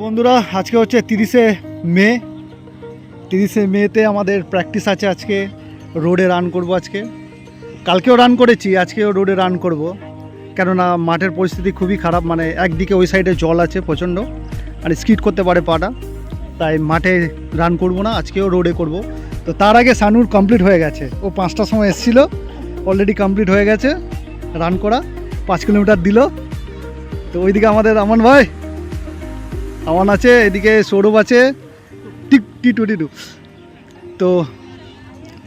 বন্ধুরা আজকে হচ্ছে 30শে মে। 30শে মেতে আমাদের প্র্যাকটিস আছে। আজকে রোডে রান করব। আজকে কালকেও রান করেছি, আজকেও রোডে রান করব। কেননা মাঠের পরিস্থিতি খুবই খারাপ, মানে একদিকে ওই সাইডে জল আছে প্রচণ্ড, আর স্কিড করতে পারে পাটা, তাই মাঠে রান করব না, আজকেও রোডে করব। তো তার আগে সানুর কমপ্লিট হয়ে গেছে, ও 5টার সময় এসেছিল, অলরেডি কমপ্লিট হয়ে গেছে রান করা, 5 কিলোমিটার দিল। তো ওইদিকে আমাদের আমান ভাই, আমান আছে, এদিকে সৌরভ আছে, T22। তো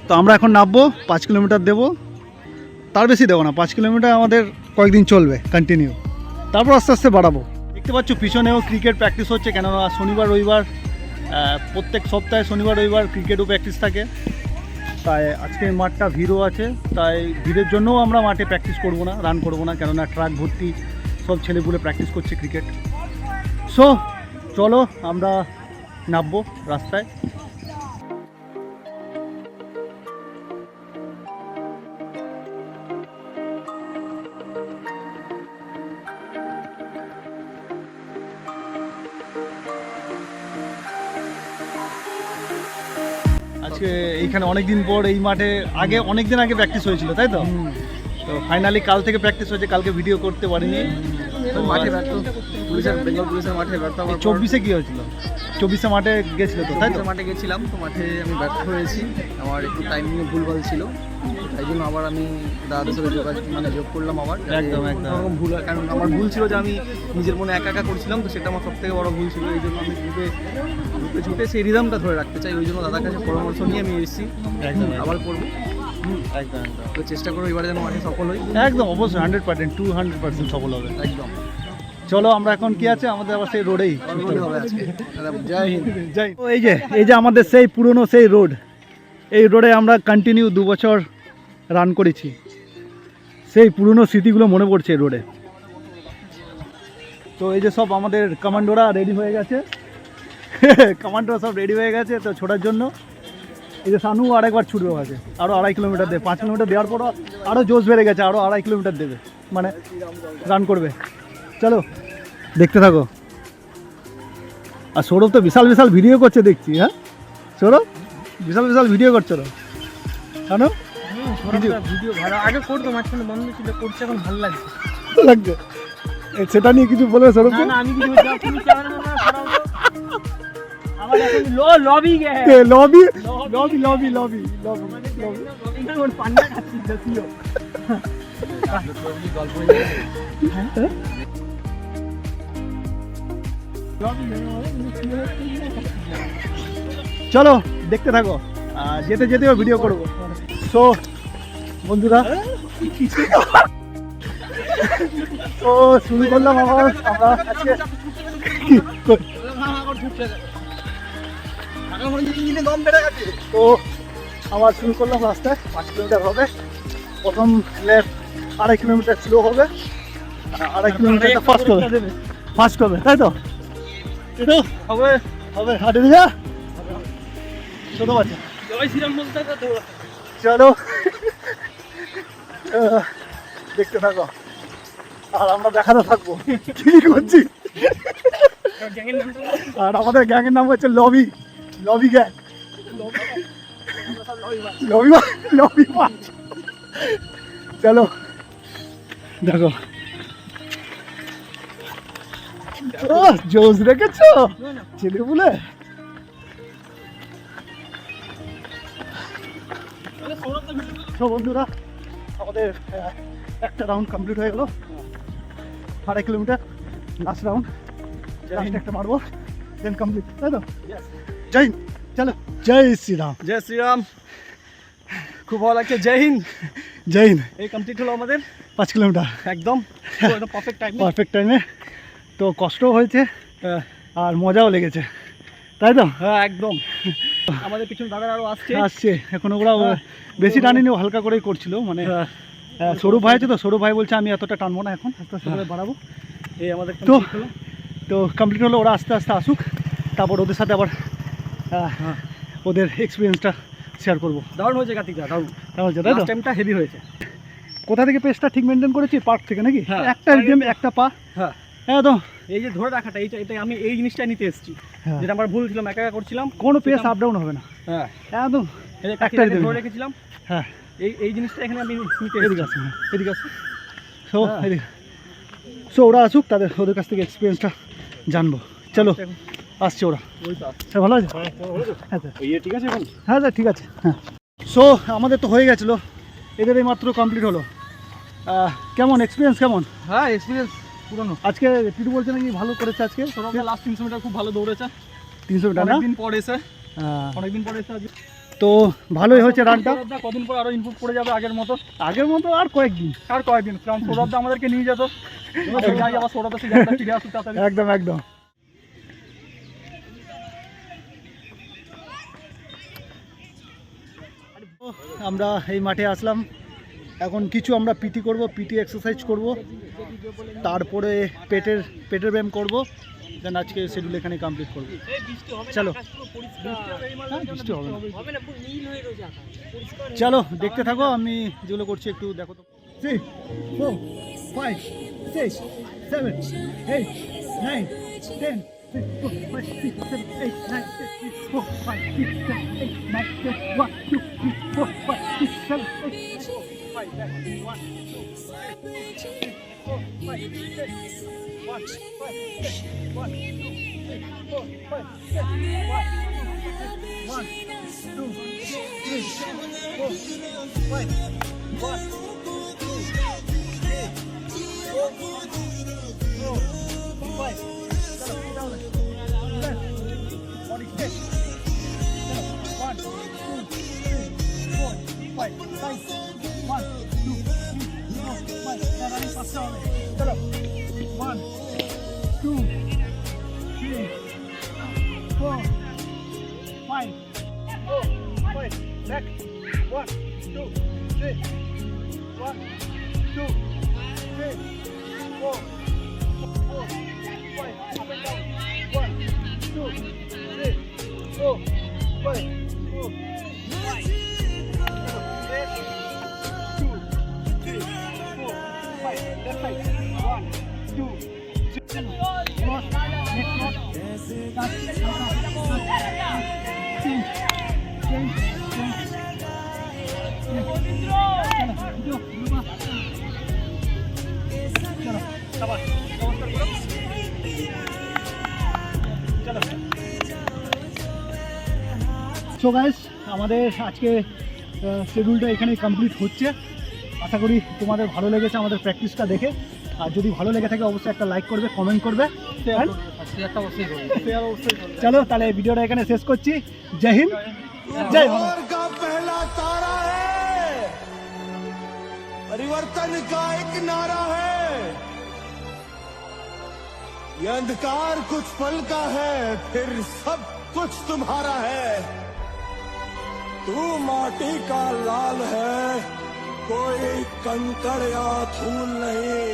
তো আমরা এখন নামবো, 5 কিলোমিটার দেবো, তার বেশি দেবো না, 5 কিলোমিটার আমাদের কয়েকদিন চলবে কন্টিনিউ, তারপর আস্তে আস্তে বাড়াবো। দেখতে পাচ্ছ পিছনেও ক্রিকেট প্র্যাকটিস হচ্ছে, কেননা শনিবার রবিবার, প্রত্যেক সপ্তাহে শনিবার রবিবার ক্রিকেটও প্র্যাকটিস থাকে, তাই আজকে মাঠটা ভিড়ও আছে, তাই ভিড়ের জন্যও আমরা মাঠে প্র্যাকটিস করব না, রান করব না, কেননা ট্রাক ভর্তি সব ছেলেপুলে প্র্যাকটিস করছে ক্রিকেট। সো চলো আমরা নামবো রাস্তায়। আজকে এইখানে অনেক দিন পর এই মাঠে, আগে অনেক দিন আগে প্র্যাকটিস হয়েছিল, তাই তো? তো ফাইনালি কাল থেকে প্র্যাকটিস হয়েছে, কালকে ভিডিও করতে পারিনি। মাঠে ব্যর্থ, বেঙ্গল পুলিশের মাঠে ব্যর্থ। 24শে কি হয়েছিল? 24শে মাঠে গেছিল তো, তাই তো? মাঠে গেছিলাম, তো মাঠে আমি ব্যর্থ হয়েছি, আমার একটু টাইম নিয়ে ভুলভাল ছিল, তাই জন্য আবার আমি দাদাদের সাথে যোগ করলাম আবার। একদম ভুল, কারণ আমার ভুল ছিল যে আমি নিজের মনে একা একা করছিলাম, তো সেটা আমার সব থেকে বড় ভুল ছিল। এই জন্য আমি ছুটে সেই রিদমটা ধরে রাখতে চাই, ওই জন্য দাদার কাছে পরামর্শ নিয়ে আমি এসেছি, আবার করবো। একদম তো চেষ্টা করবো এবারে যেন মাঠে সফল হই। একদম অবশ্যই 100%, 200% সফল হবে একদম। চলো আমরা এখন কি আছে, আমাদের আবার সেই রোডেই হবে আজকে। জয় হিন্দ। যাই। এই যে আমাদের সেই পুরনো সেই রোড, এই রোডে আমরা কন্টিনিউ 2 বছর রান করেছি, সেই পুরনো স্মৃতিগুলো মনে পড়ছে এই রোডে। তো এই যে সব আমাদের কমান্ডোরা রেডি হয়ে গেছে, কমান্ডোরা সব রেডি হয়ে গেছে তো ছোটার জন্য। এই যে সানু আরেকবার ছুটবে আছে, আরও 2.5 কিলোমিটার দেবে, 5 কিলোমিটার দেওয়ার পর আরও জোশ বেড়ে গেছে, আরও 2.5 কিলোমিটার দেবে, মানে রান করবে। চলো দেখতে থাকো। আর সৌরভ তো বিশাল বিশাল ভিডিও করছে দেখছি। হ্যাঁ সৌরভ বিশাল বিশাল ভিডিও করছো না কেন? ভিডিও ভালো আগে করতো, মাঝখানে বন্ধ ছিল, করছে এখন ভালো লাগছে। সেটা নিয়ে কিছু বলে সৌরভ? না আমি কিছু বলছি, তুমি ক্যামেরা খারাপ তো আমার এখন লবি গে লবি লবি লবি লবি লবি লবি পান্ডা খাচ্ছি দসিও। চলো দেখতে থাকো, যেতে যেতেও ভিডিও করবো। সো বন্ধুরা তো শুরু করলাম আবার আমরা আজকে। তো আবার শুরু করলাম রাস্তায়, 5 কিলোমিটার হবে, প্রথম লেফট 2.5 কিলোমিটার স্লো হবে, 2.5 কিলোমিটারটা ফাস্ট হবে, তাই তো? এটা হবে হবে হাঁটে দিঘা ছোট বাচ্চা। জয় শ্রীরাম বলতে তো চলো দেখতে থাকো, আর আমরা দেখাতে থাকবো কি করছি। আর আমাদের গ্যাংয়ের নাম হচ্ছে lobby, lobby gang, lobby lobby. চলো দেখো, জোশ রেখেছো ছেলে বলে। তো বন্ধুরা আমাদের একটা রাউন্ড কমপ্লিট হয়ে গেল, 2.5 কিলোমিটার লাস্ট রাউন্ড, লাস্ট একটা মারবো দেন কমপ্লিট, তাই তো? জয় হিন্দ। চলো জয় শ্রীরাম। জয় শ্রীরাম। খুব ভালো লাগছে। জয় হিন্দ। জয় হিন্দ। এই কমপ্লিট হলো আমাদের 5 কিলোমিটার একদম পারফেক্ট টাইমে। তো কষ্টও হয়েছে আর মজাও লেগেছে, তাই তো? হ্যাঁ একদম। আমাদের পিছনে দাদারা আরও আসছে এখন, ওরা বেশি টানিনি, হালকা করেই করছিল, মানে সৌরভ ভাই আছে তো, সৌরভ ভাই বলছে আমি এতটা টানবো না, এখন আস্তে আস্তে করে বাড়াবো। এই আমাদের তো কমপ্লিট হলো, ওরা আস্তে আস্তে আসুক, তারপর ওদের সাথে আবার ওদের এক্সপিরিয়েন্সটা শেয়ার করবো। দারুণ হয়েছে কার্তিকদা, দারুণ। কেমন হচ্ছে, তাই তো? লাস্ট টাইমটা হেভি হয়েছে। কোথা থেকে পেসটা ঠিক মেনটেন করেছি? পার্ক থেকে নাকি? হ্যাঁ। একটা রিদেম, একটা পা। হ্যাঁ, একদম। এই যে ধরে রাখাটা, এটা আমি এই জিনিসটাই নিতে এসেছি, হ্যাঁ। যেটা আমার ভুল ছিল, একা একা করছিলাম। কোনো পেস আপ ডাউন হবে না। হ্যাঁ, একদম এই যে একটা কার্তিকদাকে rhythm। ধরে রেখেছিলাম, হ্যাঁ, এই জিনিসটা এখানে আমি নিতে এদিকে এসেছি। আছে, হ্যাঁ, এদিকে আছে। সো হ্যাঁ। এদিকে, সো ওরা আসুক, ওদের কাছ থেকে এক্সপিরিয়েন্সটা জানবো। চলো, আসছে ওরা। ওই তো আসছে। স্যার ভালো আছে? হ্যাঁ স্যার। ইয়ে ঠিক আছে এখন? হ্যাঁ স্যার, ঠিক আছে। হ্যাঁ, সো আমাদের তো হয়ে গেছিলো, এদের এই মাত্র কমপ্লিট হলো। কেমন এক্সপিরিয়েন্স কেমন? হ্যাঁ, এক্সপিরিয়েন্স পুরনো। আজকে টিটু বলছে নাকি ভালো করেছে আজকে। সৌরভদা লাস্ট 300 মিটার খুব ভালো দৌড়েছে, 300 মিটার না? অনেকদিন পর এসে, হ্যাঁ। অনেকদিন পর এসে আজকে। তো ভালোই হয়েছে রানটা। সৌরভদা কদিন পর আরো ইমপ্রুভ করে যাবে আগের মতো। আগের মতো আর কয়েকদিন। আর কয়েকদিন, কারণ সৌরভদা আমাদেরকে নিয়ে যেত, যাই আবার সৌরভদা সেই জায়গাটা ফিরে আসুক তাড়াতাড়ি। একদম একদম। আমরা এই মাঠে আসলাম, এখন কিছু আমরা পিটি করব, পিটি এক্সারসাইজ করব, তারপরে পেটের ব্যায়াম করব, দেন আজকে শিডিউল এখানে কমপ্লিট করব। চলো, হ্যাঁ, বৃষ্টি হবে না। চলো দেখতে থাকো, আমি যেগুলো করছি একটু দেখো তো। 3 4 5 6 7 8 9 10 6 4 5 6 7 8 9 10 4 5 6 7 8 9 10 1 2 3 4 5 6 7 8 5 1 2 3 4 5 6 1 5 6 1 2 3 4 5 6 1 2 3 4 5 1 2 3 4 5 चलो down 10 46 चलो 1 2 3 4 5 6 1 2 3 4 5 running fast down चलो 1 2 3 4 5 4 5 back 1 2 3 1 2 3 4 4 5 up and down 1 2 3 4 5 4 5 2 3 4 5 left side 1 2 3 cross next cross touch change चलो शाबाश नमस्कार बोलो चलो সো গাইস আমাদের আজকে শিডিউলটা এখানে কমপ্লিট হচ্ছে। আশা করি তোমাদের ভালো লেগেছে আমাদের প্র্যাকটিসটা দেখে। আর যদি ভালো লেগে থাকে অবশ্যই একটা লাইক করবে, কমেন্ট করবে, শেয়ারটা অবশ্যই করবে। চলো তাহলে ভিডিওটা এখানে শেষ করছি। জয় হিন্দ, জয় ভারত। का पहला तारा है, परिवर्तन का एक नारा है, ये अंधकार कुछ पल का है, फिर सब कुछ तुम्हारा है। तू माटी का लाल है, कोई कंकड़ या धूल नहीं।